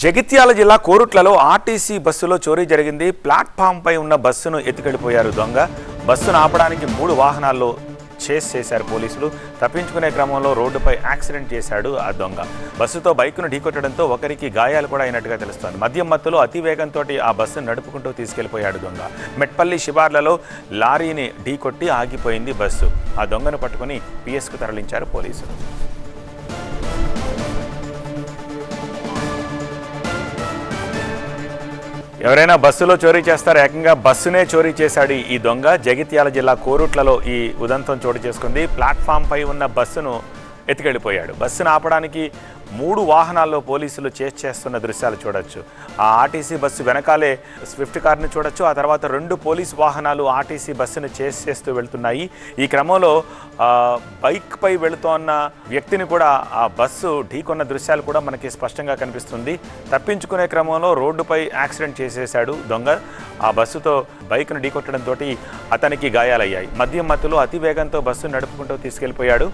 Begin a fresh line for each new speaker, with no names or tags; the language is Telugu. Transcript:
జగిత్యాల జిల్లా కోరుట్లలో ఆర్టీసీ బస్సులో చోరీ జరిగింది. ప్లాట్ఫామ్పై ఉన్న బస్సును ఎత్తుకెళ్లిపోయారు దొంగ. బస్సును ఆపడానికి 3 వాహనాల్లో చేస్ చేశారు పోలీసులు. తప్పించుకునే క్రమంలో రోడ్డుపై యాక్సిడెంట్ చేశాడు ఆ దొంగ. బస్సుతో బైకును ఢీకొట్టడంతో ఒకరికి గాయాలు కూడా అయినట్టుగా తెలుస్తోంది. మద్యం మత్తులో అతి వేగంతో ఆ బస్సును నడుపుకుంటూ తీసుకెళ్లిపోయాడు దొంగ. మెట్పల్లి శివార్లలో లారీని ఢీకొట్టి ఆగిపోయింది బస్సు. ఆ దొంగను పట్టుకుని పిఎస్కు తరలించారు పోలీసులు. ఎవరైనా బస్సులో చోరీ చేస్తారు, ఏకంగా బస్సునే చోరీ చేశాడు ఈ దొంగ. జగిత్యాల జిల్లా కోరుట్లలో ఈ ఉదంతం చోటు చేసుకుంది. ప్లాట్ఫామ్పై ఉన్న బస్సును ఎత్తుకెళ్ళిపోయాడు. బస్సును ఆపడానికి 3 వాహనాల్లో పోలీసులు చేస్తున్న దృశ్యాలు చూడొచ్చు. ఆ ఆర్టీసీ బస్సు వెనకాలే స్విఫ్ట్ కార్ని చూడొచ్చు. ఆ తర్వాత 2 పోలీస్ వాహనాలు ఆర్టీసీ బస్సును చేస్తూ వెళ్తున్నాయి. ఈ క్రమంలో బైక్పై వెళుతోన్న వ్యక్తిని కూడా ఆ బస్సు ఢీకొన్న దృశ్యాలు కూడా మనకి స్పష్టంగా కనిపిస్తుంది. తప్పించుకునే క్రమంలో రోడ్డుపై యాక్సిడెంట్ చేసేశాడు దొంగ. ఆ బస్సుతో బైక్ను ఢీకొట్టడంతో అతనికి గాయాలయ్యాయి. మద్యం మత్తులో అతి వేగంతో బస్సును నడుపుకుంటూ తీసుకెళ్లిపోయాడు.